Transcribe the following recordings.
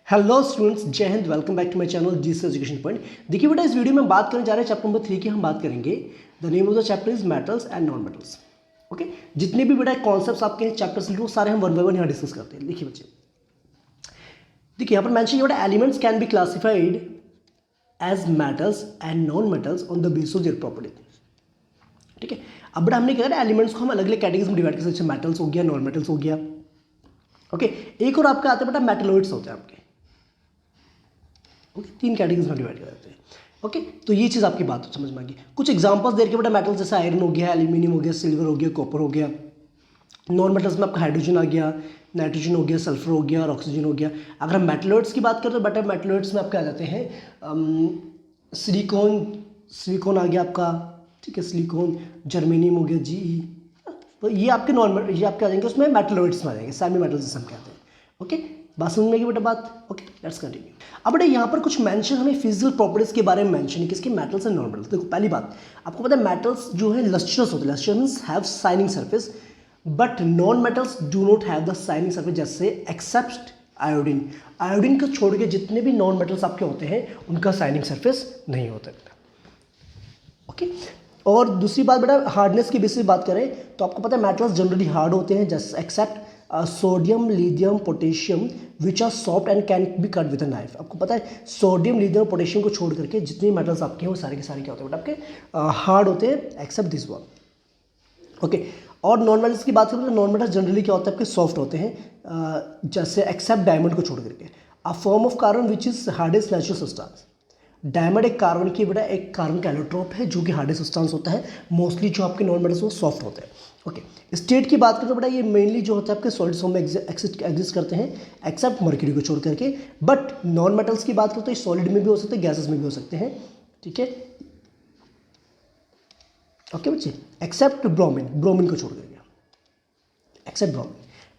Hello students, जय हिंद। Welcome back to my channel GS education point. देखिए बेटा, इस वीडियो में बात करने जा रहे हैं चैप्टर नंबर 3 की। हम बात करेंगे the name of the chapter is metals and non metals. Okay, जितने भी बेटा कॉन्सेप्ट्स आपके चैप्टर्स वो सारे हम वन बाय वन यहाँ डिस्कस करते हैं। देखिए बच्चे, देखिए यहाँ पर मेंशन किया बेटा, elements can be classified as metals and non metals on the basis of their property. ठीक है, अब बेटा हमने क्या एलिमेंट्स को हम अलग अलग कैटेगरीज में डिवाइड कर सकते हैं। मेटल्स हो गया, नॉन मेटल्स हो गया। ओके, एक और आपका आता है बेटा मेटलॉइड्स होते हैं आपके। ओके, तीन कैटेगरीज में डिवाइड कर देते हैं। ओके, तो ये चीज़ आपकी बात समझ में आ गई। कुछ एग्जांपल्स दे के बेटा, मेटल जैसे आयरन हो गया, एल्यूमिनियम हो गया, सिल्वर हो गया, कॉपर हो गया। नॉन मेटल्स में आपका हाइड्रोजन आ गया, नाइट्रोजन हो गया, सल्फर हो गया और ऑक्सीजन हो गया। अगर हम मेटलॉइड्स की बात करें तो बेटा मेटलॉइड्स में आपके आ जाते हैं सिलिकॉन आ गया आपका। ठीक है, सिलिकॉन, जर्मेनियम हो गया, जीई। तो ये आपके ये आपके आ जाएंगे उसमें मेटलॉइड्स में आ जाएंगे, सेमी मेटल्स जिसे हम कहते हैं। ओके, बात समझ में आएगी बेटा बात। Okay, let's continue. अब बेटा यहाँ पर कुछ मेंशन हमें फिजिकल प्रॉपर्टीज के बारे में मेंशन है, किसके? Metals and non metals. देखो पहली बात आपको पता है, मेटल्स जो है लस्ट्रस होते हैं। Lustrous means have shining surface, but non metals do not have the shining surface, जैसे एक्सेप्ट आयोडीन। आयोडीन को छोड़ के जितने भी नॉन मेटल्स आपके होते हैं उनका शाइनिंग सरफेस नहीं होता बेटा। ओके, और दूसरी बात बेटा, हार्डनेस की बेसिस बात करें तो आपको पता है मेटल्स जनरली हार्ड होते हैं, just except sodium, lithium, potassium which are soft and can be cut with a knife. आपको पता है सोडियम, लिथियम, पोटेशियम को छोड़ करके जितने मेटल्स आपके हैं वो सारे के सारे क्या होते हैं बेटा आपके हार्ड होते हैं, एक्सेप्ट दिस वन। ओके, और नॉन मेटल्स की बात करें तो नॉन मेटल्स जनरली क्या होता है आपके सॉफ्ट होते हैं, जैसे एक्सेप्ट डायमंड को छोड़ करके। A form of carbon which is hardest natural substance. Diamond एक कार्बन की बेटा एक कार्बन का एलोट्रोप है जो कि हार्डेस्ट सब्सटेंस होता है। मोस्टली जो आपके नॉन मेटल्स वो सॉफ्ट होते हैं। ओके, स्टेट की बात करें तो बेटा ये मेनली जो होता है आपके सॉलिड फॉर्म में एग्जिस्ट करते हैं, एक्सेप्ट मर्क्यूरी को छोड़ करके। बट नॉन मेटल्स की बात करें तो ये सॉलिड में भी हो सकते हैं, गैसेस में भी हो सकते हैं। ठीक है, ओके बच्चे, एक्सेप्ट ब्रोमीन, ब्रोमीन को छोड़ करके, except bromine.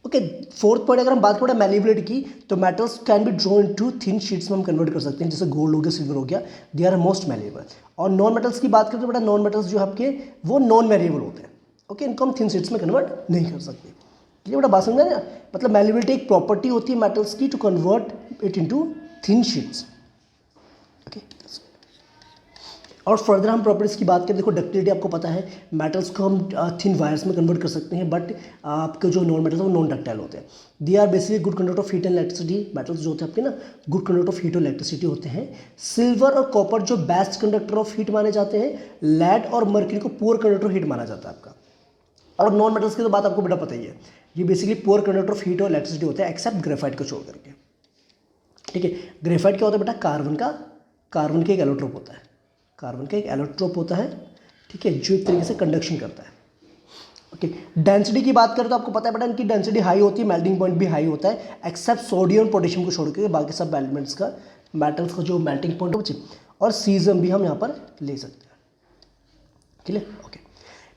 Okay, fourth point अगर हम बात करें मैलिबिलिटी की, तो metals can be draw into thin sheets में हम कन्वर्ट कर सकते हैं, जैसे गोल्ड हो गया, सिल्वर हो गया, दे आर मोस्ट मैलिएबल। और नॉन मेटल्स की बात करें तो बेटा नॉन मेटल्स जो आपके वो नॉन वेरिएबल होते हैं। ओके, इनको हम थिन शीट्स में कन्वर्ट नहीं कर सकते। ये बेटा बात समझा ना, मतलब मैलिबिलिटी एक प्रॉपर्टी होती है मेटल्स की to convert it into thin sheets. Okay, और फर्दर हम प्रॉपर्टीज़ की बात करें, देखो डक्टिलिटी आपको पता है, मेटल्स को हम थिन वायर्स में कन्वर्ट कर सकते हैं, बट आपके जो नॉन मेटल्स हैं वो नॉन डक्टाइल होते हैं। They are basically good conductor of heat and electricity. Metals जो होते हैं आपके ना गुड कंडक्टर ऑफ हीट और इलेक्ट्रिसिटी होते हैं। सिल्वर और कॉपर जो बेस्ट कंडक्टर ऑफ हीट माने जाते हैं। लेड और मर्क्यूरी को पुअर कंडक्टर ऑफ हीट माना जाता है आपका। और नॉन मेटल्स की तो बात आपको बेटा पता ही है, ये basically poor conductor of heat और इलेक्ट्रिसिटी होते हैं, एक्सेप्ट ग्रेफाइट को छोड़ करके। ठीक है, ग्रेफाइट क्या होता है बेटा? कार्बन का एक एलोट्रोप होता है। कार्बन का एक एलोट्रोप होता है, ठीक है, जो एक तरीके से कंडक्शन करता है। ओके, डेंसिटी की बात करें तो आपको पता है बेटा इनकी डेंसिटी हाई होती है, मेल्टिंग पॉइंट भी हाई होता है, एक्सेप्ट सोडियम, पोटेशियम को छोड़ के बाकी सब एलिमेंट्स का, मेटल्स का जो मेल्टिंग पॉइंट है। और सीजम भी हम यहाँ पर ले सकते हैं। ठीक है, ओके,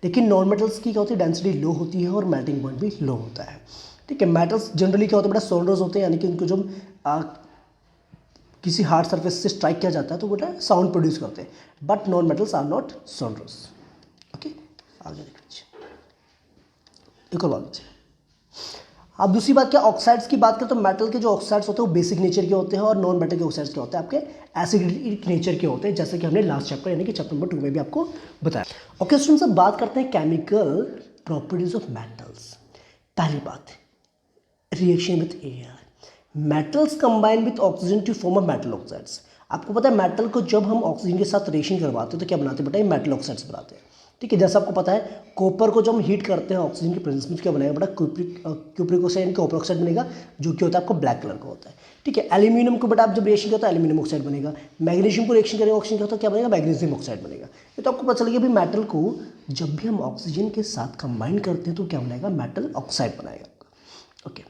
लेकिन नॉन मेटल्स की क्या होती है, डेंसिटी लो होती है और मेल्टिंग पॉइंट भी लो होता है। ठीक है, मेटल्स जनरली क्या होता है बेटा, सोल्डर्स होते हैं, यानी कि उनको जो किसी हार्ड सरफेस से स्ट्राइक किया जाता है तो बेटा साउंड प्रोड्यूस करते हैं, but non metals are not solders. Okay, आगे देखिए, एक और बात। अब दूसरी बात क्या, ऑक्साइड्स की बात करें तो मेटल के जो ऑक्साइड्स होते हैं वो बेसिक नेचर के होते हैं, और नॉन मेटल के ऑक्साइड्स क्या होते हैं आपके एसिडिक नेचर के होते हैं, जैसे कि हमने लास्ट चैप्टर यानी कि चैप्टर नंबर 2 में भी आपको बताया। ओके स्टूडेंट्स, अब बात करते हैं केमिकल प्रॉपर्टीज ऑफ मेटल्स। पहली बात, reaction with air. Metals combine with oxygen to form a metal oxides. आपको पता है मेटल को जब हम ऑक्सीजन के साथ रिएक्शन करवाते हैं तो क्या बनाते हैं बेटा, मेटल ऑक्साइड्स बनाते हैं। ठीक है, जैसा आपको पता है कॉपर को जब हम हीट करते हैं ऑक्सीजन की प्रेजेंस में क्या बनेगा बेटा, क्यूप्रिक ऑक्साइड, कॉपर ऑक्साइड बनेगा, जो कि होता है आपको ब्लैक कलर का होता है। ठीक है, एल्यूमिनियम को बेटा आप जब रिएक्शन करते हैं एल्यूमिनियम ऑक्साइड बनेगा। मैग्नीशियम को रिएक्शन करेंगे ऑक्सीजन का तो क्या बनेगा, मैग्नीशियम ऑक्साइड बनेगा। ये तो आपको पता चल गया भी मेटल को जब भी हम ऑक्सीजन के साथ कंबाइन करते हैं तो क्या बनाएगा, मेटल ऑक्साइड बनाएगा। ओके,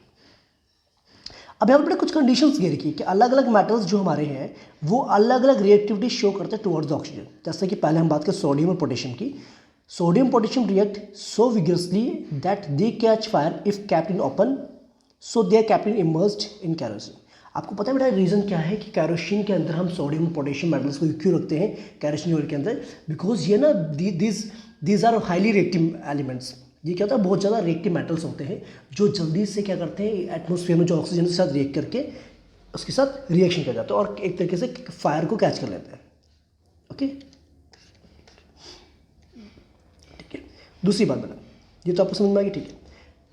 अब यहाँ पर कुछ कंडीशंस ये रखिए कि अलग अलग मेटल्स जो हमारे हैं वो अलग अलग रिएक्टिविटी शो करते हैं टुवर्ड्स ऑक्सीजन। जैसे कि पहले हम बात करें सोडियम और पोटेशियम की। Sodium potassium react so vigorously that they catch fire if kept in open, so they are kept in immersed in kerosene. आपको पता है बेटा रीज़न क्या है कि कैरोसिन के अंदर हम सोडियम और पोटेशियम मेटल्स को क्यों रखते हैं कैरोसिन ऑयल के अंदर, बिकॉज ये ना these are highly reactive elements. ये क्या होता है, बहुत ज़्यादा रिएक्टिव मेटल्स होते हैं जो जल्दी से क्या करते हैं एटमॉस्फेयर में जो ऑक्सीजन के साथ रिएक्ट करके उसके साथ रिएक्शन कर जाते हैं और एक तरीके से फायर को कैच कर लेते हैं। ओके, ठीक है। दूसरी बात बता, ये तो आपको समझ में आ गई, ठीक है।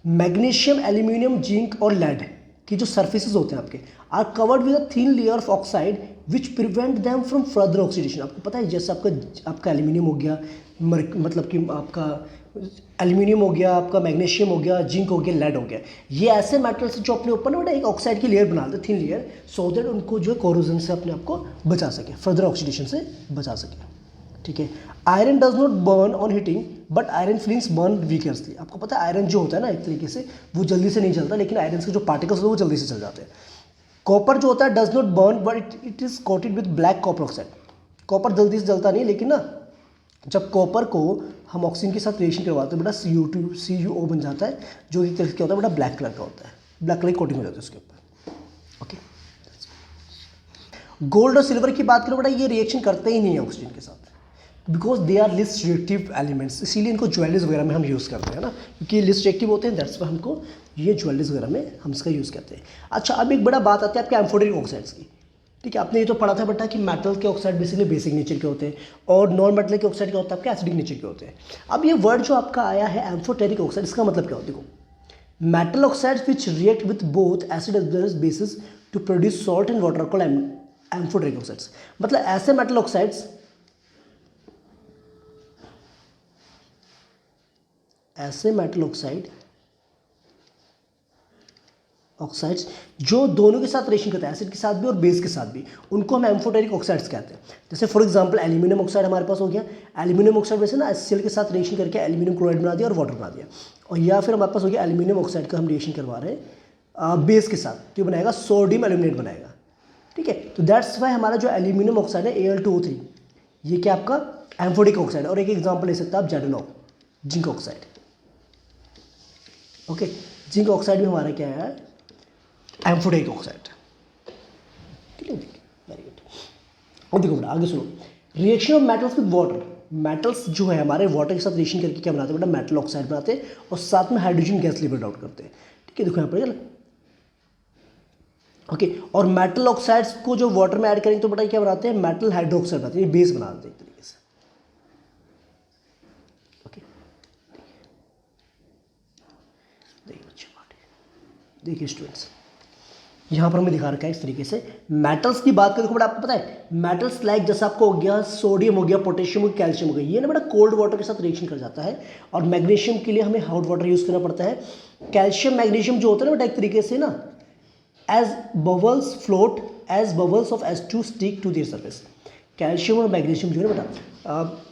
मैग्नीशियम, एल्यूमिनियम, जिंक और लेड की जो सर्फेसेस होते हैं आपके are covered with a thin layer of oxide which prevent them from further oxidation. आपको पता है जैसे आपका एल्यूमिनियम हो गया, मतलब कि आपका एल्यूमिनियम हो गया, आपका मैग्नीशियम हो गया, जिंक हो गया, लेड हो गया, ये ऐसे मेटल्स जो अपने ऊपर ना बेटा एक ऑक्साइड की लेयर बनाते हैं, थिन लेयर, सो दैट उनको जो है कोरोजन से अपने आप को बचा सके, फर्दर ऑक्सीडेशन से बचा सके, ठीक है। Iron does not burn on heating but iron filings burn vigorously. आपको पता है आयरन जो होता है ना एक तरीके से वो जल्दी से नहीं जलता, लेकिन आयरन के जो पार्टिकल्स होते हैं वो जल्दी से जल जाते हैं। कॉपर जो होता है does not burn but it is coated with black copper oxide. Copper जल्दी से जलता नहीं, लेकिन ना जब कॉपर को हम ऑक्सीजन के साथ रिएक्शन करवाते हैं बेटा CuO बन जाता है, जो एक तरह से क्या होता है बेटा ब्लैक कलर का होता है, ब्लैक कलर की कोटिंग हो जाती है उसके ऊपर। ओके, गोल्ड और सिल्वर की बात करो बेटा, ये रिएक्शन करते ही नहीं है ऑक्सीजन के साथ, because they are least reactive elements, इसीलिए इनको ज्वेलरीज वगैरह में हम यूज़ करते हैं ना, क्योंकि ये लिस्ट रिएक्टिव होते हैं, दैट्स वाई हमको ये ज्वेलरीज वगैरह में हम इसका यूज़ करते हैं। अच्छा, अब एक बड़ा बात आती है आपके एम्फोटेरिक ऑक्साइड्स की, ठीक है। आपने ये तो पढ़ा था बेटा कि मेटल के ऑक्साइड बेसिकली बेसिक नेचर के होते हैं और नॉन मेटल के ऑक्साइड क्या होता है आपके एसिडिक नेचर के होते हैं। अब ये वर्ड जो आपका आया है एम्फोटेरिक ऑक्साइड, इसका मतलब क्या होता है? देखो, metal oxides which react with both acid as well as bases to produce salt and water called amphoteric oxides. मतलब ऐसे मेटल ऑक्साइड्स जो दोनों के साथ रिएक्शन करते हैं, एसिड के साथ भी और बेस के साथ भी, उनको हम एम्फोटेरिक ऑक्साइड्स कहते हैं। जैसे फॉर एग्जांपल एल्यूमिनियम ऑक्साइड हमारे पास हो गया, एल्यूमिनियम ऑक्साइड वैसे ना HCl के साथ रिएक्शन करके एल्यूमिनियम क्लोराइड बना दिया और वाटर बना दिया, और या फिर हमारे पास हो गया एल्यूमिनियम ऑक्साइड का हम रिएक्शन करवा रहे हैं बेस के साथ, तो बनाएगा सोडियम एल्यूमिनेट बनाएगा, ठीक है। तो दैट्स वाई हमारा जो एल्यूमिनियम ऑक्साइड है Al2O3, ये क्या आपका एम्फोटेरिक ऑक्साइड है। और एक एग्जाम्पल ले सकते हैं आप ZnO, zinc oxide. Okay, zinc oxide में हमारा क्या है एम्फोटेरिक ऑक्साइड, ठीक है, वेरी गुड। और देखो बेटा आगे सुनो, reaction of metals with water, metals जो है हमारे वाटर के साथ रिएक्शन करके क्या बनाते हैं बेटा मेटल ऑक्साइड बनाते हैं और साथ में हाइड्रोजन गैस लिबरेट आउट करते हैं, ठीक है। देखो यहाँ पर ओके, और मेटल ऑक्साइड्स को जो वाटर में ऐड करेंगे तो बेटा क्या बनाते हैं मेटल हाइड्रोक्साइड बनाते हैं, बेस बना देते हैं एक तरीके से। ओके, देखिए स्टूडेंट्स, यहाँ पर हमें दिखा रखा है इस तरीके से। मेटल्स की बात करें देखो बेटा, आपको पता है मेटल्स लाइक जैसे आपको हो गया सोडियम हो गया, पोटेशियम हो गया, कैल्शियम हो गया, ये ना बेटा कोल्ड वाटर के साथ रिएक्शन कर जाता है, और मैग्नीशियम के लिए हमें हॉट वाटर यूज़ करना पड़ता है। कैल्शियम मैग्नीशियम जो होता है ना बेटा एक तरीके से ना as bubbles float as bubbles of H2 stick to their surface. Calcium और मैग्नीशियम जो है ना बेटा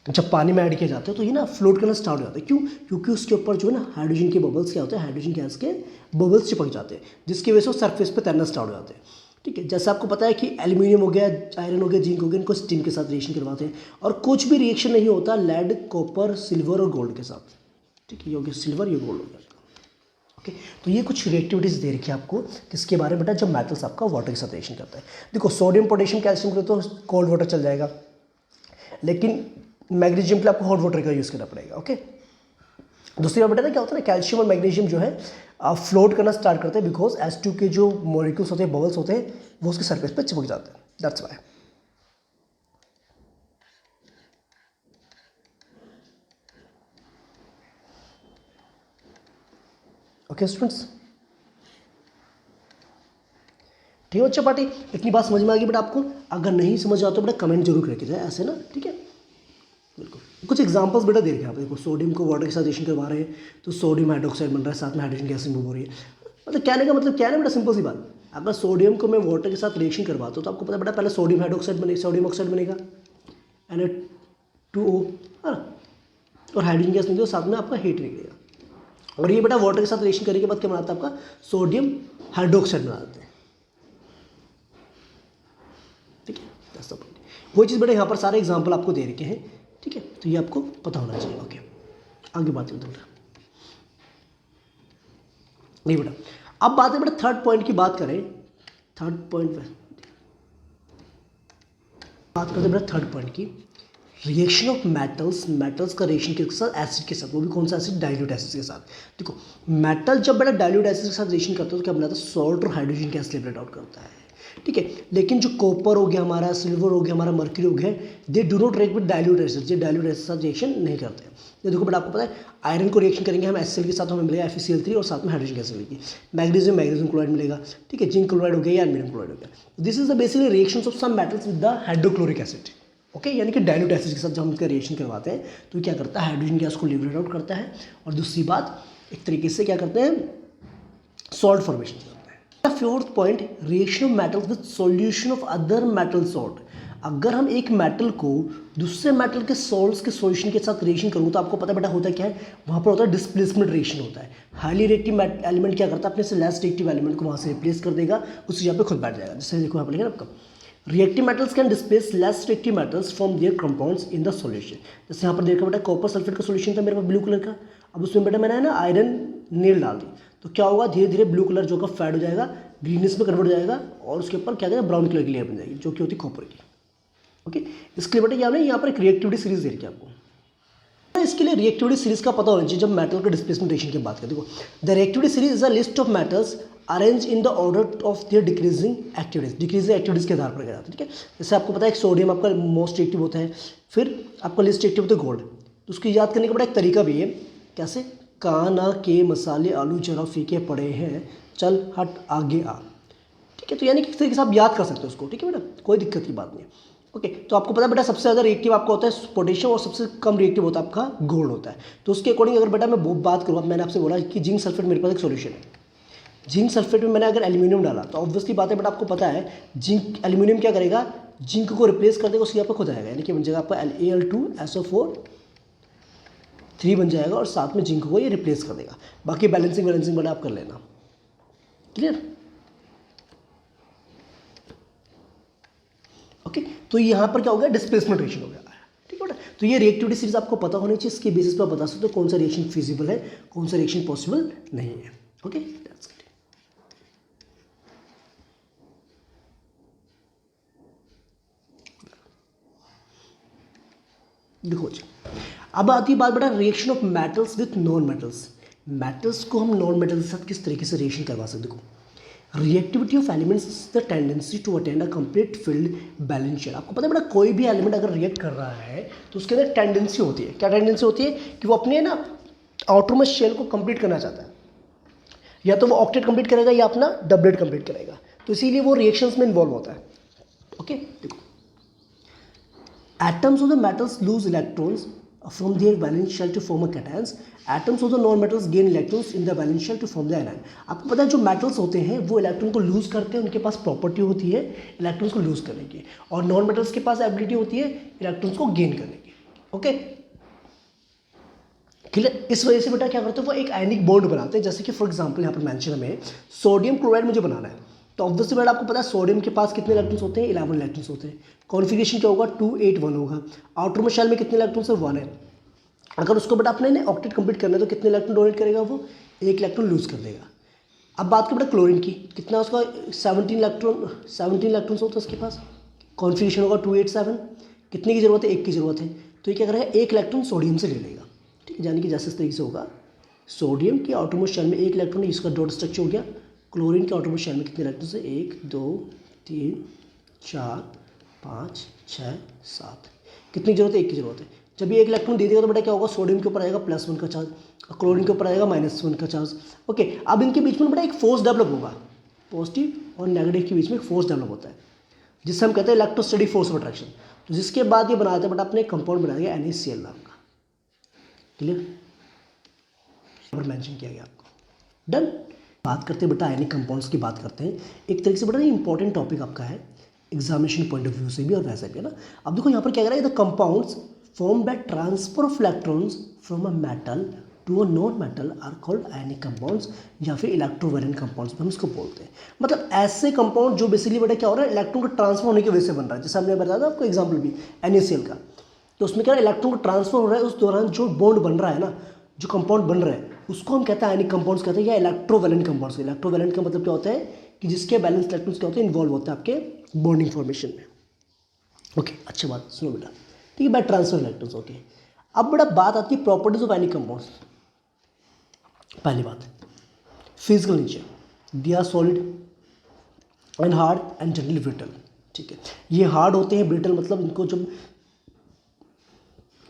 जब पानी में ऐड किया जाता है तो ये ना फ्लोट करना स्टार्ट हो जाता है। क्यों? क्योंकि उसके ऊपर जो है ना हाइड्रोजन के बबल्स क्या होते हैं, हाइड्रोजन गैस के बबल्स चिपक जाते हैं, जिसकी वजह से वो सरफेस पे तैरना स्टार्ट हो जाते हैं, ठीक है। जैसे आपको पता है कि एल्यूमिनियम हो गया, आयरन हो गया, जिंक हो गया, इनको स्टीम के साथ रिएक्शन करवाते हैं और कुछ भी रिएक्शन नहीं होता लेड, कॉपर, सिल्वर और गोल्ड के साथ, ठीक है। ये हो गया सिल्वर, ये गोल्ड हो गया, ओके। तो ये कुछ रिएक्टिविटीज़ दे रखी है आपको किसके बारे में बेटा, जब मेटल्स आपका वाटर के साथ रिएक्शन करता है। देखो सोडियम, पोटेशियम, कैल्शियम के तो कोल्ड वाटर चल जाएगा, लेकिन मैग्नीशियम के लिए आपको हॉट वाटर का यूज़ करना पड़ेगा, ओके। दूसरी बात बेटा ना क्या होता है ना, कैल्शियम और मैग्नीशियम जो है फ्लोट करना स्टार्ट करते हैं बिकॉज H2 के जो मॉलिक्यूल्स होते हैं, बबल्स होते हैं, वो उसके सरफेस पे चिपक जाते हैं, दैट्स वाई। ओके स्टूडेंट्स, ठीक है बच्चा पार्टी, इतनी बात समझ में आ गई बेटा आपको? अगर नहीं समझ आता तो बेटा कमेंट जरूर करके जाए ऐसे ना, ठीक है, बिल्कुल। कुछ एग्जांपल्स बेटा दे रखे हैं आप देखो, सोडियम को वाटर के साथ रिएक्शन करवा रहे हैं तो सोडियम हाइड्रोक्साइड बन रहा है, साथ में हाइड्रोजन गैस रिमूव हो रही है। मतलब कहने का मतलब क्या है ना बेटा, सिंपल सी बात, अगर सोडियम को मैं वाटर के साथ रिएक्शन करवाता हूँ तो आपको पता बेटा पहले सोडियम हाइड्रोक्साइड बनेगा, सोडियम ऑक्साइड बनेगा Na2O, है ना, और हाइड्रोजन गैस निकलेगा, साथ में आपका हीट निकलेगा, और ये बेटा वाटर के साथ रिएक्शन करने के बाद क्या बनाता है आपका सोडियम हाइड्रोक्साइड बना देते हैं, ठीक है। वो चीज़ बेटा यहाँ पर सारे एग्जाम्पल आपको दे रखे हैं, ठीक है, तो ये आपको पता होना चाहिए, ओके। आगे बात करते हैं नहीं बेटा, अब बात है बेटा थर्ड पॉइंट की बात करें, थर्ड पॉइंट पे बात करते हैं बेटा थर्ड पॉइंट की, रिएक्शन ऑफ मेटल्स का रिएक्शन किसके साथ, एसिड के साथ, वो भी कौन सा एसिड, डाइल्यूट एसिड के साथ। देखो मेटल जब बेटा डाइल्यूट एसिड के साथ रिएक्शन करता है तो क्या बनाता है, सॉल्ट और हाइड्रोजन गैस लिबरेट आउट करता है, ठीक है। लेकिन जो कॉपर हो गया हमारा, सिल्वर हो गया हमारा, मर्क्यूरी हो गया, they do not react with dilute acid, ये डाइल्यूट एसिड के साथ रिएक्शन नहीं करते। ये देखो बेटा आपको पता है आयरन को रिएक्शन करेंगे हम HCl के साथ, हमें मिलेगा FeCl3 और साथ में हाइड्रोजन गैस मिलेगी। मैग्नीशियम क्लोराइड मिलेगा, ठीक है, जिंक क्लोराइड हो गया या एल्यूमिनियम क्लोराइड हो गया। This is the basically reactions of some metals with the hydrochloric acid, okay, यानी कि डाइल्यूट एसिड के साथ जब हम इसका रिएक्शन करवाते हैं तो क्या करता है, हाइड्रोजन गैस को लिबरेट आउट करता है, और दूसरी बात एक तरीके से क्या करते हैं, सॉल्ट फॉर्मेशन करते हैं। Fourth point, reaction of metals with solution of other metal salt. अगर हम एक मेटल को दूसरे मेटल के सॉल्ट्स के सॉल्यूशन के साथ रिएक्शन करूँ तो आपको पता बेटा होता क्या है, वहाँ पर होता है डिस्प्लेसमेंट रिएक्शन होता है। हाईली रिएक्टिव एलिमेंट क्या करता है, अपने से लेस रिएक्टिव एलिमेंट को वहाँ से रिप्लेस कर देगा, उस जगह पे खुद बैठ जाएगा। जैसे देखो यहाँ पर लिखा है आपका, reactive metals can displace less reactive metals from there compounds in the solution. जैसे यहाँ पर देखा बेटा कॉपर सल्फेट का सॉल्यूशन था मेरे पास ब्लू कलर का, अब उसमें बेटा मैंने है ना आयरन नील डाल दी, तो क्या होगा, धीरे धीरे ब्लू कलर जो का फेड हो जाएगा, ग्रीनिश में कन्वर्ट हो जाएगा, और उसके ऊपर क्या जाएगा, ब्राउन कलर की लेयर बन जाएगी जो कि होती है कॉपर की, ओके। इसके लिए बेटा क्या यहाँ पर एक रिएक्टिविटी सीरीज दे रखी है आपको। इसके लिए रिएक्टिविटी सीरीज का पता होना चाहिए जब मेटल के डिस्प्लेसमेंट रिएक्शन की बात करें। देखो the reactivity series is a list of metals arrange in the order of their decreasing activities के आधार पर किया जाता है, ठीक है। जैसे आपको पता है सोडियम आपका मोस्ट एक्टिव होता है, फिर आपका लिस्ट एक्टिव होता है गोल्ड, तो उसको याद करने का बड़ा एक तरीका भी है, कैसे, का ना के मसाले आलू जरा फीके पड़े हैं, चल हट आगे आ, ठीक है। तो यानी कि किस तरीके से आप याद कर सकते हो उसको, ठीक है बेटा, कोई दिक्कत की बात नहीं है, ओके। तो आपको पता है बेटा सबसे ज़्यादा रिएक्टिव आपका होता है पोटेशियम और सबसे कम रिएक्टिव होता है आपका गोल्ड होता है। तो उसके अकॉर्डिंग अगर बेटा मैं बात करूँ, मैंने आपसे बोला कि जिंक सल्फेट मेरे पास एक सॉल्यूशन है, जिंक सल्फेट में मैंने अगर एल्यूमिनियम डाला तो ऑब्वियसली बात है बेटा आपको पता है जिंक एल्यूमिनियम क्या करेगा, जिंक को रिप्लेस कर देगा, उसकी यहाँ पर खुद आएगा, यानी कि बन जाएगा आपका Al2SO4 3 बन जाएगा, और साथ में जिंक को ये रिप्लेस कर देगा। बाकी बैलेंसिंग बेटा आप कर लेना, क्लियर, ओके। तो यहाँ पर क्या हो गया, डिस्प्लेसमेंट रिएक्शन हो गया, ठीक है बेटा। तो ये रिएक्टिविटी सीरीज आपको पता होनी चाहिए, इसके बेसिस पर बता सकते हो कौन सा रिएक्शन फिजिबल है, कौन सा रिएक्शन पॉसिबल नहीं है, ओके। देखो जी, अब आती है बात बेटा reaction of metals with non metals. Metals को हम नॉन मेटल्स के साथ किस तरीके से रिएक्शन करवा सकते, देखो reactivity of elements is the tendency to attend a complete filled valence shell. आपको पता है बेटा कोई भी एलिमेंट अगर रिएक्ट कर रहा है तो उसके अंदर टेंडेंसी होती है, क्या टेंडेंसी होती है, कि वो अपने ना आउटरमोस्ट शेल को कंप्लीट करना चाहता है, या तो वो ऑक्टेट कंप्लीट करेगा या अपना डबलेट कंप्लीट करेगा, तो इसीलिए वो रिएक्शंस में इन्वॉल्व होता है, ओके। देखो atoms of the metals lose electrons from their valence shell to form a cations. Atoms of the non-metals gain electrons in the valence shell to form the anion. आपको पता है जो metals होते हैं वो इलेक्ट्रॉन को loose करते हैं, उनके पास प्रॉपर्टी होती है इलेक्ट्रॉन्स को लूज करने की, और नॉन मेटल्स के पास एबिलिटी होती है इलेक्ट्रॉन्स को गेन करने की, ओके क्लियर। इस वजह से बेटा क्या करते हैं वो एक आयनिक बॉन्ड बनाते हैं, जैसे कि फॉर एग्जांपल यहाँ पर मेंशन हमें सोडियम क्लोराइड मुझे बनाना है, तो ऑब्वियसली बेटा आपको पता है सोडियम के पास कितने इलेक्ट्रॉन्स होते हैं, 11 इलेक्ट्रॉन्स होते हैं, कॉन्फिगरेशन क्या होगा 281 होगा, आउटर में शेल में कितने इलेक्ट्रॉन्स है 1 है। अगर उसको बेटा आपने ऑक्टेट कंप्लीट करना है तो कितने इलेक्ट्रॉन डोनेट करेगा वो, 1 इलेक्ट्रॉन लूज कर देगा। अब बात करें बेटा क्लोरीन की, कितना उसका 17 इलेक्ट्रॉन्स होता है उसके पास, कॉन्फिगरेशन होगा 287, कितने की जरूरत है, 1 की जरूरत है, तो ये क्या करेगा 1 इलेक्ट्रॉन सोडियम से ले लेगा, ठीक है। यानी कि जैसे इस तरीके से होगा, सोडियम की आउटरमोस्ट शेल में 1 इलेक्ट्रॉन है, इसका डॉट स्ट्रक्चर हो गया। क्लोरीन के आउटरमोस्ट शेल में कितने इलेक्ट्रॉन्स है, 1 2 3 4 5 6 7, कितनी जरूरत है, 1 की जरूरत है। जब ये 1 इलेक्ट्रॉन दे देगा तो बेटा क्या होगा, सोडियम के ऊपर आएगा +1 का चार्ज, और क्लोरीन के ऊपर आएगा -1 का चार्ज, ओके। अब इनके बीच में बेटा एक फोर्स डेवलप होगा, पॉजिटिव और नेगेटिव के बीच में एक फोर्स डेवलप होता है जिससे हम कहते हैं इलेक्ट्रोस्टैटिक फोर्स ऑफ अट्रैक्शन। तो जिसके बाद ये बनाते हैं बेटा अपने कंपाउंड बनाया गया NaCl नाम का, क्लियर, मेंशन किया गया आपको, डन। बात करते हैं बेटा आयनिक कंपाउंड्स की बात करते हैं, एक तरीके से बेटा ये इंपॉर्टेंट टॉपिक आपका है एग्जामिनेशन पॉइंट ऑफ व्यू से भी और वैसे भी है ना। अब देखो यहाँ पर क्या कह रहा है, the compounds form by transfer of electrons from a metal to a non metal are called ionic compounds, या फिर इलेक्ट्रोवैलेंट कंपाउंड्स हम इसको बोलते हैं। मतलब ऐसे कंपाउंड जो बेसिकली बेटा क्या हो रहा है, इलेक्ट्रॉन को ट्रांसफर होने की वजह से बन रहा है, जैसे हमने बताया था आपको एग्जाम्पल भी NaCl का, तो उसमें क्या है इलेक्ट्रॉन को ट्रांसफर हो रहा है, उस दौरान जो बॉन्ड बन रहा है ना, जो कंपाउंड बन रहा है उसको हम कहते हैं आयनिक कंपाउंड्स कहते हैं, या इलेक्ट्रोवैलेंट कंपाउंड्स। इलेक्ट्रोवैलेंट का मतलब क्या होता है कि जिसके बैलेंस इलेक्ट्रॉन्स क्या होते हैं, इन्वॉल्व होता है आपके बॉन्डिंग फॉर्मेशन में, ओके। अच्छा बात सुनो बेटा, ठीक है, बाय ट्रांसफर इलेक्ट्रॉन्स। ओके, अब बड़ा बात आती है प्रॉपर्टीज ऑफ एनी कंपाउंड्स। पहली बात physical nature, they are solid and hard and generally brittle. ठीक है, ये हार्ड होते हैं, ब्रिटल मतलब इनको जब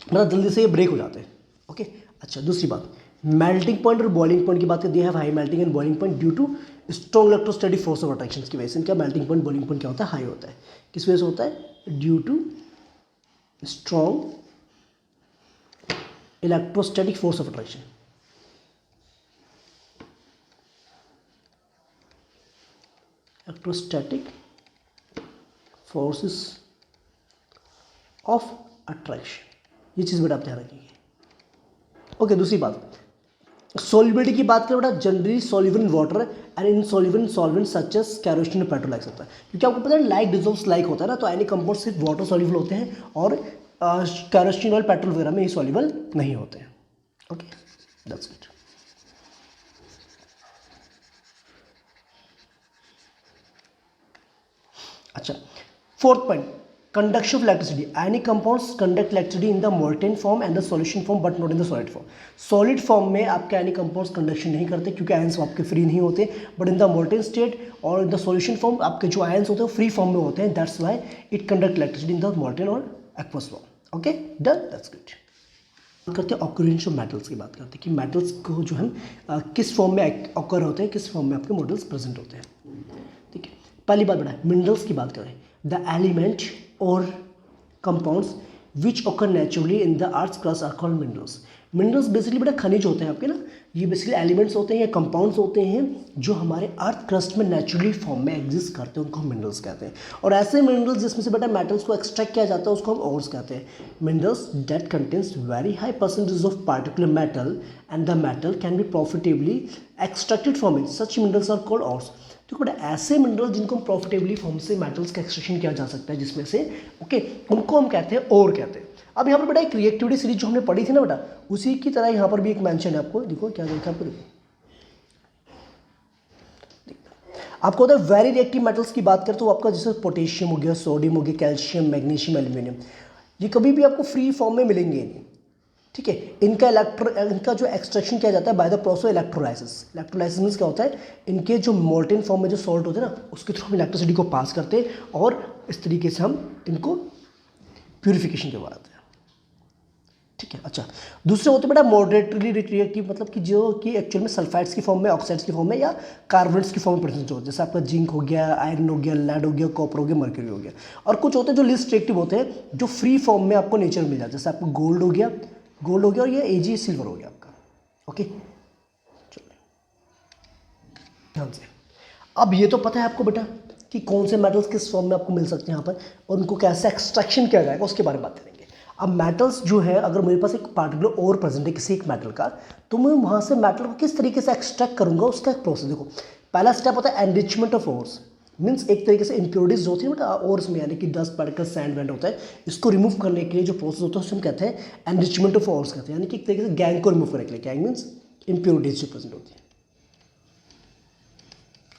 मतलब जल्दी से ये ब्रेक हो जाते हैं। ओके, अच्छा दूसरी बात मेल्टिंग पॉइंट और बॉइलिंग पॉइंट की बात करते हैं, high melting and boiling point due to strong electrostatic force of attraction की वजह से इनका मेल्टिंग पॉइंट बॉइलिंग पॉइंट क्या होता है, हाई होता है। किस वजह से होता है, due to strong electrostatic force of attraction. Electrostatic forces of attraction, ये चीज़ बेटा आप ध्यान रखिए। ओके, दूसरी बात सॉल्युबिलिटी की बात करें बेटा, generally soluble in water and insoluble in solvent such as kerosene और पेट्रोल लाइक होता है, क्योंकि आपको पता है लाइक डिजोल्व्स लाइक होता है ना, तो एनी कंपाउंड सिर्फ वाटर सॉल्युबल होते हैं और कैरोसिन और पेट्रोल वगैरह में ये सॉल्युबल नहीं होते हैं। Okay, that's it. अच्छा, fourth point conduction of electricity, any compounds conduct electricity in the molten form and the solution form but not in the solid form। solid form में आपके any compounds conduction नहीं करते क्योंकि ions आपके free नहीं होते, but in the molten state और in the solution form आपके जो ions होते हैं free form में होते हैं, that's why it conduct electricity in the molten और aqueous form। okay, done, that's good। करते हैं ऑकरेंस ऑफ मेटल्स की बात करते हैं कि मेटल्स को जो हम किस फॉर्म में ऑकर होते हैं, किस फॉर्म में आपके मॉडल्स प्रेजेंट होते हैं। ठीक है, पहली बात बड़ा मिनरल्स की बात करें, द एलिमेंट और compounds which occur naturally in the earth crust are called minerals. Minerals basically बड़ा खनिज होते हैं आपके ना, ये बेसिकली एलिमेंट्स होते हैं या कंपाउंड्स होते हैं जो हमारे अर्थ क्रस्ट में नेचुरली फॉर्म में एग्जिस्ट करते हैं, उनको हम मिनरल्स कहते हैं। और ऐसे मिनरल्स जिसमें से बेटा मेटल्स को एक्सट्रैक्ट किया जाता है उसको हम ओर्स कहते हैं। Minerals that contains very high percentage of particular metal and the metal can be profitably extracted from it, such minerals are called ores. तो बेटा ऐसे मिनरल जिनको हम प्रॉफिटेबली फॉर्म से मेटल्स का एक्सट्रैक्शन किया जा सकता है जिसमें से ओके, उनको हम कहते हैं ओर कहते हैं। अब यहाँ पर बेटा एक रिएक्टिविटी सीरीज जो हमने पढ़ी थी ना बेटा, उसी की तरह यहाँ पर भी एक मेंशन है, आपको देखो क्या देखा आपको, देखो आपको होता है वेरी रिएक्टिव मेटल्स की बात करें तो आपका जैसे पोटेशियम हो गया, सोडियम हो गया, कैल्शियम, मैग्नीशियम, एल्यूमिनियम, ये कभी भी आपको फ्री फॉर्म में मिलेंगे नहीं। ठीक है, इनका जो एक्सट्रैक्शन किया जाता है by the process electrolysis. Electrolysis means क्या होता है, इनके जो मोल्टेन फॉर्म में जो सॉल्ट होते हैं ना उसके थ्रू हम इलेक्ट्रिसिटी को पास करते हैं और इस तरीके से हम इनको प्यूरिफिकेशन करवाते हैं। ठीक है, अच्छा दूसरे होते हैं बेटा मॉडरेटली रिएक्टिव, मतलब कि जो कि एक्चुअल में सल्फाइड्स की फॉर्म में, ऑक्साइड्स की फॉर्म में या कार्बोनेट्स की फॉर्म में प्रेजेंट होते हैं, जैसे आपका जिंक हो गया, आयरन हो गया, लेड हो गया, कॉपर हो गया, मर्क्यूरी हो गया। और कुछ होते हैं जो लिस्ट रिएक्टिव होते हैं जो फ्री फॉर्म में आपको नेचर मिल जाता है, जैसे आपको गोल्ड हो गया और ये एजी सिल्वर हो गया आपका। ओके, चलो ध्यान से, अब ये तो पता है आपको बेटा कि कौन से मेटल्स किस फॉर्म में आपको मिल सकते हैं यहाँ पर और उनको कैसे एक्सट्रैक्शन किया जाएगा उसके बारे में बात करेंगे। अब मेटल्स जो है, अगर मेरे पास एक पार्टिकुलर और प्रेजेंट है किसी एक मेटल का, तो मैं वहाँ से मेटल को किस तरीके से एक्सट्रैक्ट करूँगा उसका एक प्रोसेस। देखो पहला स्टेप होता है एनरिचमेंट ऑफ ओर्स, मीन्स एक तरीके से इम्प्योरिटीज होती है बेटा ओर्स में, यानी कि 10 पार्टिकल सैंड वैंड होता है, इसको रिमूव करने के लिए जो प्रोसेस होता है उसको हम कहते हैं एनरिचमेंट ऑफ ओर्स कहते हैं, यानी कि एक तरीके से गैंग को रिमूव करने के लिए। गैंग मीन्स इम्प्योरिटीज जो प्रेजेंट होती है।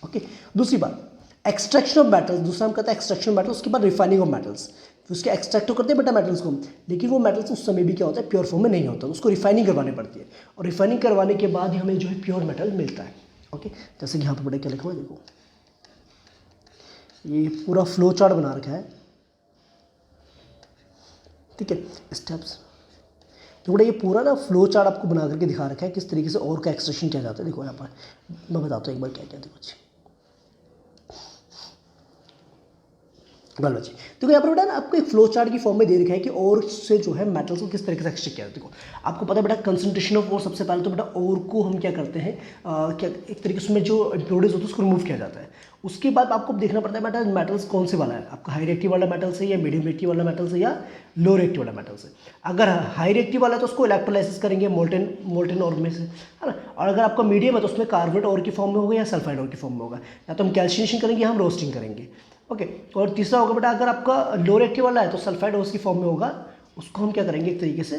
ओके, दूसरी बात एक्सट्रैक्शन ऑफ मेटल्स, दूसरा हम कहते हैं एक्सट्रैक्शन ऑफ मेटल्स, उसके बाद रिफाइनिंग ऑफ मेटल्स। फिर उसके एक्सट्रैक्ट तो करते हैं बेटा मेटल्स को, लेकिन वो मेटल्स उस समय भी क्या होता है प्योर फॉर्म में नहीं होता, उसको रिफाइनिंग करवानी पड़ती है और रिफाइनिंग करवाने के बाद ही हमें जो है प्योर मेटल मिलता है। ओके, जैसे कि यहाँ पर बड़े क्या लिखा हुआ है, देखो ये पूरा फ्लो चार्ट बना रखा है। ठीक है, स्टेप्स तो बड़ा ये पूरा ना फ्लो चार्ट आपको बना करके दिखा रखा है किस तरीके से और का एक्सट्रैक्शन किया जाता है। देखो यहाँ पर मैं बताता हूँ एक बार क्या क्या, देखो बच्चे देखो यहाँ पर बेटा ना आपको एक फ्लो चार्ट की फॉर्म में दे रखा है कि और से जो है मेटल्स को किस तरीके से एक्सट्रैक्ट किया जाता है। देखो आपको पता है बेटा कंसंट्रेशन ऑफ और, सबसे पहले तो बेटा और को हम क्या करते हैं क्या एक तरीके से जो इम्प्योरिटीज होती है उसको रिमूव किया जाता है। उसके बाद आपको देखना पड़ता है बेटा मेटल्स कौन से वाला है, आपका हाई रिएक्टिव वाला मेटल से या मीडियम रिएक्टिव वाला मेटल से या लो रिएक्टिव वाला मेटल से। अगर हाई रिएक्टिव वाला है तो उसको इलेक्ट्रोलाइसिस करेंगे मोल्टेन और में से, है ना। और अगर आपका मीडियम है तो उसमें कार्बोनेट और की फॉर्म में होगा या सल्फाइड और की फॉर्म में होगा, या तो हम कैल्शिनेशन करेंगे या हम रोस्टिंग करेंगे। ओके, और तीसरा होगा बेटा अगर आपका लो रिएक्टिव वाला है तो सल्फाइड ओर्स की फॉर्म में होगा, उसको हम क्या करेंगे एक तरीके से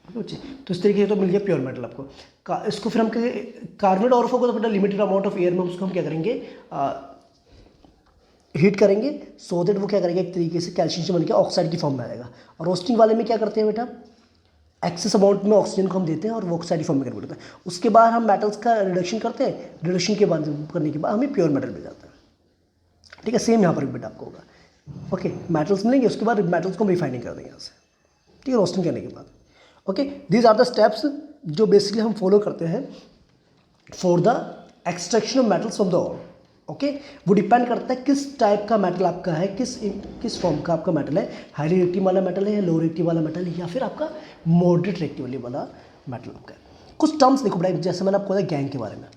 तो इस तरीके से तो मिल गया प्योर मेटल आपको। इसको फिर हम कार्बोनेट और होगा तो बेटा लिमिटेड अमाउंट ऑफ एयर में उसको हम क्या करेंगे हीट करेंगे सो दैट वो क्या करेगा, एक तरीके से कैल्शियम से बन के ऑक्साइड की फॉर्म में आएगा। और रोस्टिंग वाले में क्या करते हैं बेटा, एक्सेस अमाउंट में ऑक्सीजन को हम देते हैं और वो ऑक्साइड की फॉर्म में कन्वर्ट करते हैं। उसके बाद हम मेटल्स का रिडक्शन करते हैं, रिडक्शन के बाद करने के बाद हमें प्योर मेटल मिल जाता है। ठीक है, सेम यहाँ पर भी बेटा आपको होगा। ओके, मेटल्स मिलेंगे, उसके बाद मेटल्स को हम रिफाइनिंग कर देंगे यहाँ से। ठीक है, रोस्टिंग करने के बाद। Okay, these are the steps जो बेसिकली हम फॉलो करते हैं for the extraction of metals from the ore. Okay, वो डिपेंड करता है किस टाइप का मेटल आपका है, किस फॉर्म का आपका मेटल है, हाईली रिएक्टिव वाला मेटल है या लो रिएक्टिव वाला मेटल है, या फिर आपका मॉडरेट रिएक्टिव वाला मेटल आपका है। कुछ टर्म्स देखो बेटा, जैसे मैंने आपको बताया गैंग के बारे में।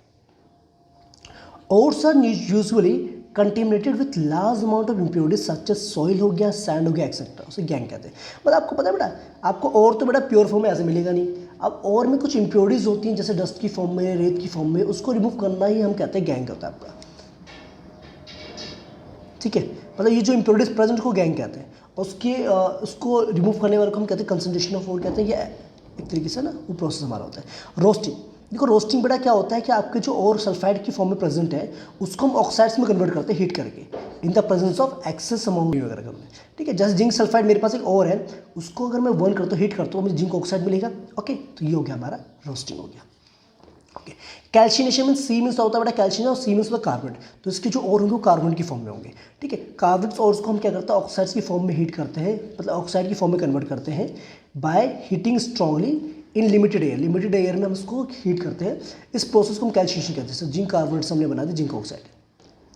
Ores are usually contaminated with large amount of impurities such as soil हो गया, सैंड हो गया, एक्सेट्रा, उसे गैंग कहते हैं। मतलब आपको पता है बेटा, आपको और तो बेटा प्योर फॉर्म में ऐसे मिलेगा नहीं। अब और में कुछ इम्प्योरिटीज होती हैं जैसे डस्ट की फॉर्म में, रेत की फॉर्म में, उसको रिमूव करना ही हम कहते हैं गैंग होता है आपका। ठीक है, मतलब ये जो इम्प्योरिटीज प्रेजेंट को गैंग कहते हैं, उसको रिमूव करने वाले को हम कहते हैं कंसंट्रेशन ऑफ ओर कहते हैं। ये एक तरीके से ना वो प्रोसेस हमारा होता है। रोस्टिंग, देखो रोस्टिंग बेटा क्या होता है कि आपके जो और सल्फाइड की फॉर्म में प्रेजेंट है उसको हम ऑक्साइड्स में कन्वर्ट करते हैं हीट करके, in the presence of excess amount वगैरह करते। ठीक है, जैसे जिंक सल्फाइड मेरे पास एक और है, उसको अगर मैं बर्न करता हूँ, हीट करता हूँ, मुझे जिंक ऑक्साइड मिलेगा। ओके, तो ये हो गया हमारा रोस्टिंग हो गया। ओके, कैल्शिनेशन मीन सी मीन्स होता है बेटा कैल्शियम और सी मीन्स होता है कार्बन। तो इसके जो और होंगे वो कार्बन की फॉर्म में होंगे। ठीक है, कार्बन और उसको हम क्या करते हैं, ऑक्साइड्स की फॉर्म में हीट करते हैं, मतलब ऑक्साइड की फॉर्म में कन्वर्ट करते हैं by heating strongly in limited air. Limited air में हम उसको हीट करते हैं। इस प्रोसेस को हम कैल्शिनेशन कहते हैं। जैसे जिंक कार्बोनेट हमने बना दिया जिंक ऑक्साइड।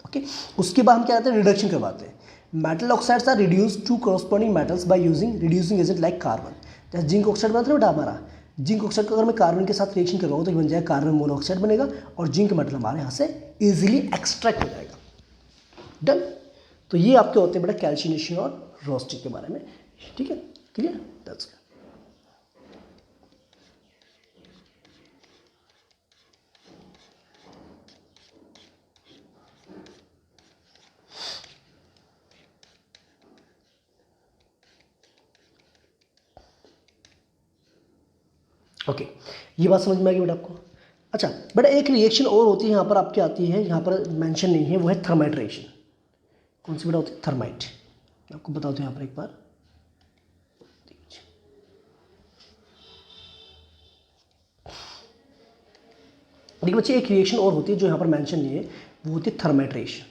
ओके, उसके बाद हम क्या करते हैं, रिडक्शन करवाते हैं। Metal oxides are reduce to corresponding metals by using reducing agent like carbon. जैसे जिंक ऑक्साइड बनाते हैं बेटा हमारा, जिंक ऑक्साइड को अगर मैं कार्बन के साथ रिएक्शन करवाऊँ तो बन जाएगा कार्बन मोनोऑक्साइड बनेगा और जिंक मेटल हमारे यहाँ से इजीली एक्सट्रैक्ट हो जाएगा। डन। तो ये आपके होते हैं बेटा कैल्शिनेशन और रोस्टिंग के बारे में। ठीक है, क्लियर, दैट्स इट। ओके, ये बात समझ में आ गई बेटा आपको। अच्छा बेटा, एक रिएक्शन और होती है यहाँ पर आपकी आती है, यहाँ पर मेंशन नहीं है, वो है थर्माइट रिएक्शन। कौन सी बेटा होती है, थर्माइट। आपको बता दूँ यहाँ पर एक बार, देखिए बच्चे, एक रिएक्शन और होती है जो यहाँ पर मेंशन नहीं है, वो होती है थर्माइट रिएक्शन।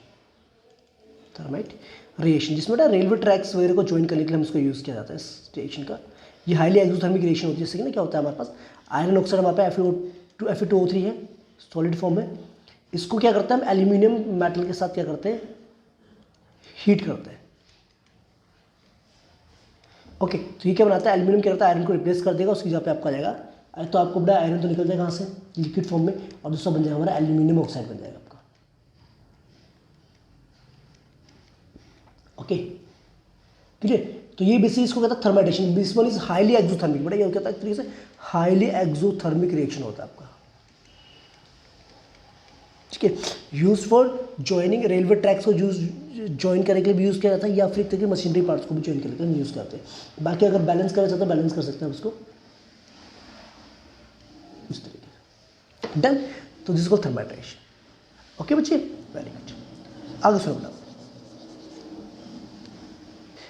थर्माइट रिएक्शन जिसमें बेटा रेलवे ट्रैक्स वगैरह को ज्वाइन करने के लिए हम इसको यूज़ किया जाता है इस रिएक्शन का। ये हाईली एक्सोथर्मिक रिएक्शन होती है। जैसे कि ना क्या होता है हमारे पास आयरन ऑक्साइड हमारे पास Fe2O3 है सॉलिड फॉर्म में। इसको क्या करते हैं हम एल्यूमिनियम मेटल के साथ क्या करते हैं, हीट करते हैं। ओके, तो ये क्या बनाता है, एल्यूमिनियम क्या करता है, आयरन को रिप्लेस कर देगा, उसकी जगह पे आपका आ जाएगा, तो आपको बड़ा आयरन तो निकल जाएगा कहाँ से, लिक्विड फॉर्म में, और दूसरा बन जाएगा हमारा एल्यूमिनियम ऑक्साइड बन जाएगा आपका। ओके, ठीक है, तो ये बेसिकली इसको कहता है थर्माइटेशन। This one is highly exothermic, बड़ा ये कहता है एक तरीके से हाईली एक्सोथर्मिक रिएक्शन होता है आपका। ठीक है, use for joining railway tracks को ज्वाइन करने के लिए भी यूज़ किया जाता है, या फिर एक तरीके मशीनरी पार्ट्स को भी ज्वाइन करने के लिए यूज़ करते हैं। बाकी अगर बैलेंस करना चाहते हैं बैलेंस कर सकते हैं उसको इस तरीके से। डन। तो दिस कॉल्ड थर्माइटेशन। ओके बच्चे, वेरी गुड। आगे सुनो बेटा,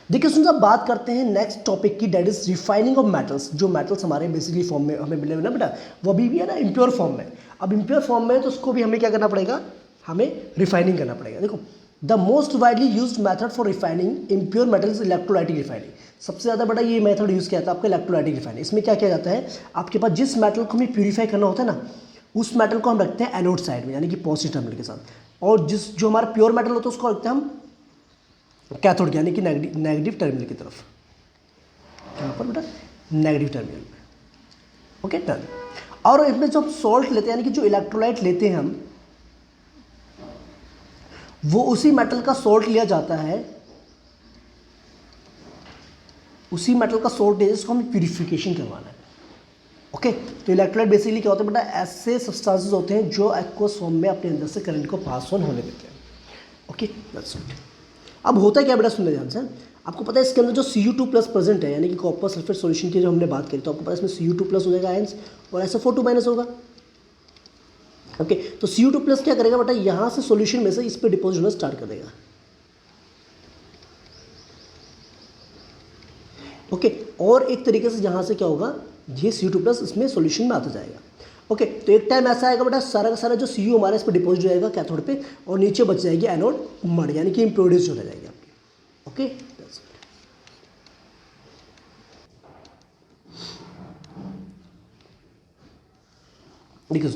देखिए सुन, बात करते हैं नेक्स्ट टॉपिक की, that is refining of metals. जो मेटल्स हमारे बेसिकली फॉर्म में हमें मिले हुए ना बेटा, वो अभी भी है ना इम्प्योर फॉर्म में। अब इम्प्योर फॉर्म में है तो उसको भी हमें क्या करना पड़ेगा, हमें रिफाइनिंग करना पड़ेगा। देखो, the most widely used method for refining impure metals electrolytic refining. सबसे ज़्यादा बड़ा ये मेथड यूज़ किया जाता है आपका इलेक्ट्रोलाइटिक रिफाइनिंग। इसमें क्या किया जाता है, आपके पास जिस मेटल को हमें प्यूरीफाई करना होता है ना, उस मेटल को हम रखते हैं एनोड साइड में, यानी कि पॉजिटिव टर्मिनल के साथ, और जो हमारा प्योर मेटल होता है उसको रखते हैं हम कैथोड यानी कि नेगेटिव टर्मिनल की तरफ। यहाँ पर बेटा नेगेटिव टर्मिनल में। Okay, done. और इसमें जो सॉल्ट लेते हैं यानी कि जो इलेक्ट्रोलाइट लेते हैं हम, वो उसी मेटल का सॉल्ट लिया जाता है, उसी मेटल का सॉल्ट लिया जिसको हमें प्यूरिफिकेशन करवाना है। ओके, तो इलेक्ट्रोलाइट बेसिकली क्या होता है बेटा, ऐसे सब्सटेंसेस होते हैं जो एक्वस फॉर्म में अपने अंदर से करंट को पास ऑन होने देते हैं। Okay, that's it. अब होता क्या बेटा, सुन ले ध्यान से। आपको पता है इसके अंदर जो Cu2+ प्रेजेंट है, यानी कि कॉपर सल्फेट सॉल्यूशन की जो हमने बात करी, तो आपको पता है इसमें Cu2+ हो जाएगा आयंस और SO4 होगा। ओके, तो Cu2+ क्या करेगा बेटा, यहाँ से सॉल्यूशन में से इस पर डिपोजिट होना स्टार्ट कर देगा। ओके, और एक तरीके से यहाँ से क्या होगा, ये Cu2+ इसमें सॉल्यूशन में आता जाएगा। ओके, तो एक टाइम ऐसा आएगा बेटा सारा का सारा जो Cu हमारा इस पर डिपोजिट हो जाएगा कैथोड पे, और नीचे बच जाएगी एनोड मड, यानी कि इम्प्योरिटीज जो रह जाएगी आपकी। ओके, देखिए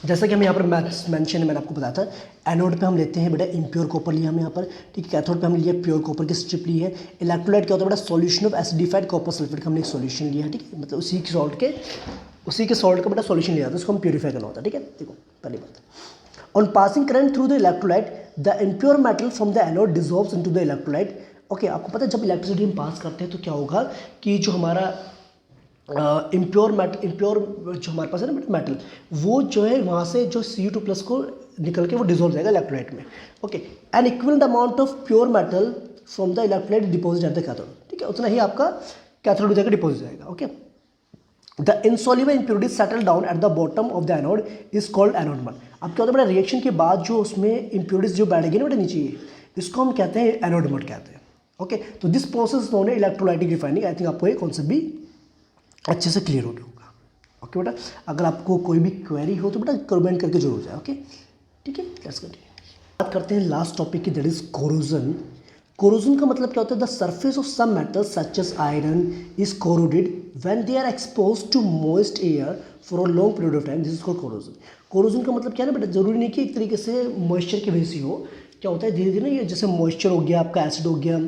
जैसा कि हम यहाँ पर मेंशन है, मैंने आपको बताया था, एनोड पे हम लेते हैं बेटा इम्प्योर कॉपर लिया हम यहाँ पर, ठीक है। कैथोड पे हम लिया प्योर कॉपर की स्ट्रिप ली है। इलेक्ट्रोलाइट क्या होता है बेटा, solution of acidified copper sulphate का हमने एक सॉल्यूशन लिया है, ठीक है, मतलब उसी के सॉल्ट का बेटा सॉल्यूशन लिया था, उसको हम प्योरीफाई करना होता है, ठीक है। देखो पहली बात, on passing current through the electrolyte the impure metal from the anode dissolves into the electrolyte. Okay, आपको पता है जब इलेक्ट्रिसिटी हम पास करते हैं तो क्या होगा कि जो हमारा इम्प्योर जो हमारे पास है ना मेटल, वो जो है वहाँ से जो Cu2+ को निकल के वो डिजोल्व जाएगा इलेक्ट्रोलाइट में। Okay, N equivalent amount of pure metal from the electrolyte deposit at the cathode, ठीक है, उतना ही आपका कैथोड हो जाएगा, डिपोजिट जाएगा। Okay, the insoluble impurities settle down at the bottom of the anode is called anode mud. अब क्या होता है बेटा, रिएक्शन के बाद जो उसमें इम्प्योरिटीज जो बैठेगी ना बेटा नीचे, इसको हम कहते हैं एनोड मड कहते हैं। ओके, तो दिस प्रोसेस नोन है इलेक्ट्रोलाइटिक रिफाइनिंग। आई थिंक आपको ये कॉन्सेप्ट भी अच्छे से क्लियर हो गया होगा। ओके बेटा, अगर आपको कोई भी क्वेरी हो तो बेटा कमेंट करके जरूर जाए। ओके, ठीक है, लेट्स कंटिन्यू। बात करते हैं लास्ट टॉपिक की, दैट इज कोरोजन। कोरोजन का मतलब क्या होता है, the surface of some metals such as iron is corroded when they are expose to moist air for a long period of time, this is called corrosion. Corrosion का मतलब क्या है ना बेटा, जरूरी नहीं कि एक तरीके से मॉइस्चर की वजह से हो, क्या होता है धीरे धीरे ना, ये जैसे मॉइस्चर हो गया, आपका एसिड हो गया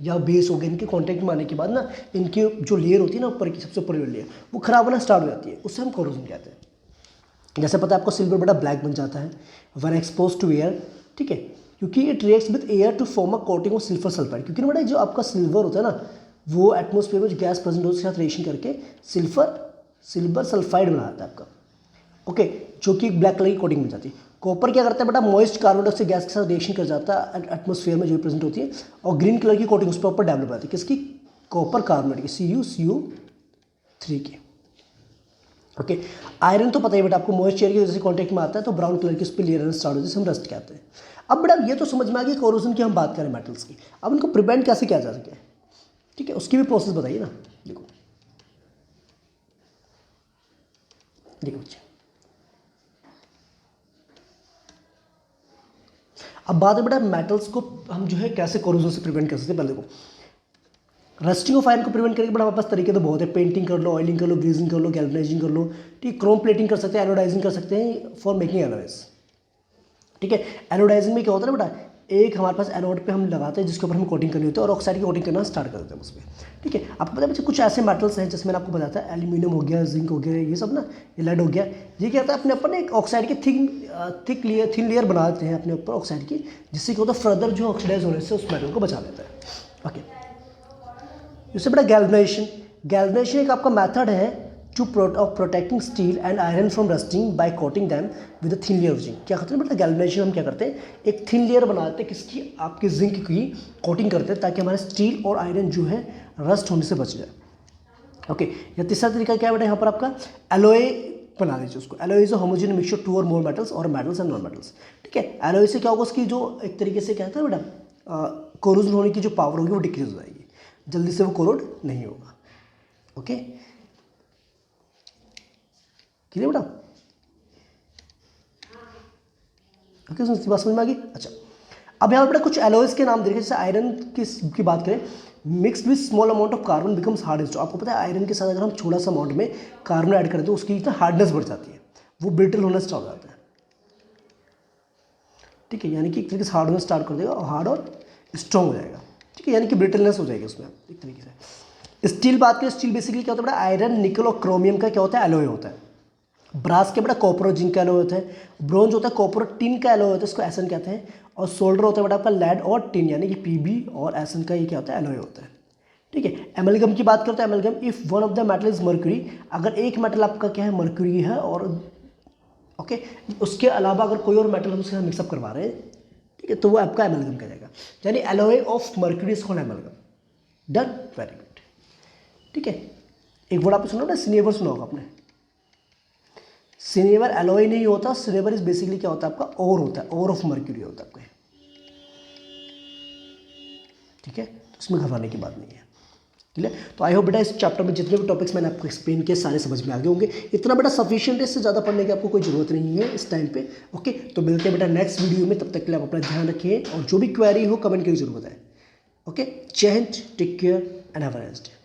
या बेस हो गया, इनके कांटेक्ट में आने के बाद ना इनकी जो लेयर होती है ना ऊपर की, सबसे ऊपर लेयर, वो खराब होना स्टार्ट हो जाती है, उससे हम कोरोजन कहते हैं। जैसे पता है आपको सिल्वर बड़ा ब्लैक बन जाता है व्हेन एक्सपोज टू एयर, ठीक है, क्योंकि it reacts with air to form a coating of silver sulphide. क्योंकि ना बेटा जो आपका सिल्वर होता है ना, वो एटमोसफेयर में जो गैस प्रेजेंट होती है उसके साथ रिएक्शन करके सिल्वर सल्फाइड बनाता है आपका। ओके, जो कि ब्लैक कलर की कोटिंग बन जाती है। कॉपर क्या करता है बेटा, मॉइस्ट कार्बन डाइऑक्साइड गैस के साथ रिएक्शन कर जाता है एटमोसफेयर में जो प्रेजेंट होती है, और ग्रीन कलर की कोटिंग उस पर ऊपर डेवलप आती है, किसकी, कॉपर कार्बोनेट की, CuCO3 की। ओके, आयरन तो पता ही बेटा आपको, मॉइस्ट एयर की वजह से कॉन्टेक्ट में आता है तो ब्राउन कलर की उस पर लेयर स्टार्ट होती है, जिसे हम रस्ट कहते हैं। अब बेटा ये तो समझ में आ गई कोरोजन की हम बात करें मेटल्स की, अब इनको प्रिवेंट कैसे किया जा सके, ठीक है, उसकी भी प्रोसेस बताइए ना। देखो देखो बच्चे, अब बात है बेटा मेटल्स को हम जो है कैसे कोरोजन से प्रिवेंट कर सकते हैं। पहले देखो, रस्टिंग ऑफ आयरन को प्रिवेंट करके बड़ा हमारे पास तरीके तो बहुत है, पेंटिंग कर लो, ऑयलिंग कर लो, ग्रीजिंग कर लो, गैल्वेनाइजिंग कर लो, ठीक, क्रोम प्लेटिंग कर सकते हैं, एनोडाइजिंग कर सकते हैं फॉर मेकिंग एलॉयज, ठीक है। एनोडाइजिंग में क्या होता है ना बेटा, एक हमारे पास एनोड पे हम लगाते हैं जिसके ऊपर हमें कोटिंग करनी होती है, और ऑक्साइड की कोटिंग करना स्टार्ट कर देते हैं उसमें, ठीक है। आपको पता है बच्चे कुछ ऐसे मेटल्स हैं जैसे मैंने आपको बताया था, एल्यूमिनियम हो गया, जिंक हो गया, ये सब ना, ये लेड हो गया, ये क्या होता है अपने ऊपर एक ऑक्साइड की थिन लेयर बना देते हैं अपने ऊपर ऑक्साइड की, जिससे क्या होता है फर्दर जो ऑक्सीडाइज होने से उस मेटल को बचा लेता है। ओके, इससे बड़ा गैल्वेनाइजेशन एक आपका मेथड है to protecting steel and iron from rusting by coating them with a thin layer of zinc. क्या करते हैं बेटा, गैल्वेनाइजेशन हम क्या करते हैं, एक थिन लेयर बनाते हैं किसकी, आपके जिंक की कोटिंग करते हैं, ताकि हमारे स्टील और आयरन जो है रस्ट होने से बच जाए। ओके, या तीसरा तरीका क्या है बेटा, यहाँ पर आपका एलॉय बना दीजिए उसको। Alloy is a homogeneous mixture two or more metals or metals and non metals, ठीक है। एलॉय से क्या होगा, उसकी जो एक तरीके से कहते हैं बेटा कोरोजन होने की जो पावर होगी वो डिक्रीज हो जाएगी, जल्दी से वो कोरोड नहीं होगा। ओके, क्लियर बेटा, ओके, बात समझ में आ गई। अच्छा, अब यहाँ पर बेटा कुछ एलॉयज के नाम देखिए, जैसे आयरन की बात करें, mix with small amount of carbon becomes hardest. आपको पता है आयरन के साथ अगर हम थोड़ा सा अमाउंट में कार्बन ऐड करें तो उसकी इतना हार्डनेस बढ़ जाती है, वो ब्रिटल होना स्टार्ट हो जाता है, ठीक है, यानी कि एक तरीके से हार्ड होना स्टार्ट कर देगा और हार्ड और स्ट्रॉन्ग हो जाएगा, ठीक है, यानी कि ब्रिटलनेस हो जाएगी उसमें एक तरीके से। स्टील बात करें, स्टील बेसिकली क्या होता है बेटा, आयरन, निकल और क्रोमियम का क्या होता है, एलॉय होता है। ब्रास के बेटा कॉपर और जिंक का एलॉय होता है। ब्रोंज होता है कॉपर और टिन का एलॉय होता है, इसको एसन कहते हैं। और सोल्डर होता है बेटा आपका लेड और टिन, यानी कि पीबी और एसन का ये क्या होता है, एलॉय होता है, ठीक है। एमलगम की बात करते हैं, amalgam if one of the metal is mercury, अगर एक मेटल आपका क्या है मर्क्यूरी है और ओके उसके अलावा अगर कोई और मेटल हम उसके साथ मिक्सअप करवा रहे हैं, ठीक है, तो वो आपका एमलगम कहलाएगा, यानी alloy of mercury is called amalgam. Done, very good, ठीक है। एक वर्ड आपने सुना ना, सिनेवर सुना होगा आपने। सिनेवर एलॉय नहीं होता, सिनेवर इज बेसिकली क्या होता है आपका, ओर होता है, ओर ऑफ मर्क्यूरी होता है आपका, ठीक है, तो उसमें घबराने की बात नहीं है। क्लियर। तो आई होप बेटा इस चैप्टर में जितने भी टॉपिक्स मैंने आपको एक्सप्लेन किए सारे समझ में आ गए होंगे। इतना बेटा सफिशिएंट है, इससे ज़्यादा पढ़ने की आपको कोई ज़रूरत नहीं है इस टाइम पे। ओके, तो मिलते हैं बेटा नेक्स्ट वीडियो में, तब तक के लिए आप अपना ध्यान रखिए और जो भी क्वेरी हो कमेंट करके जरूर बताएं। ओके, जय हिंद, take care and have a nice day.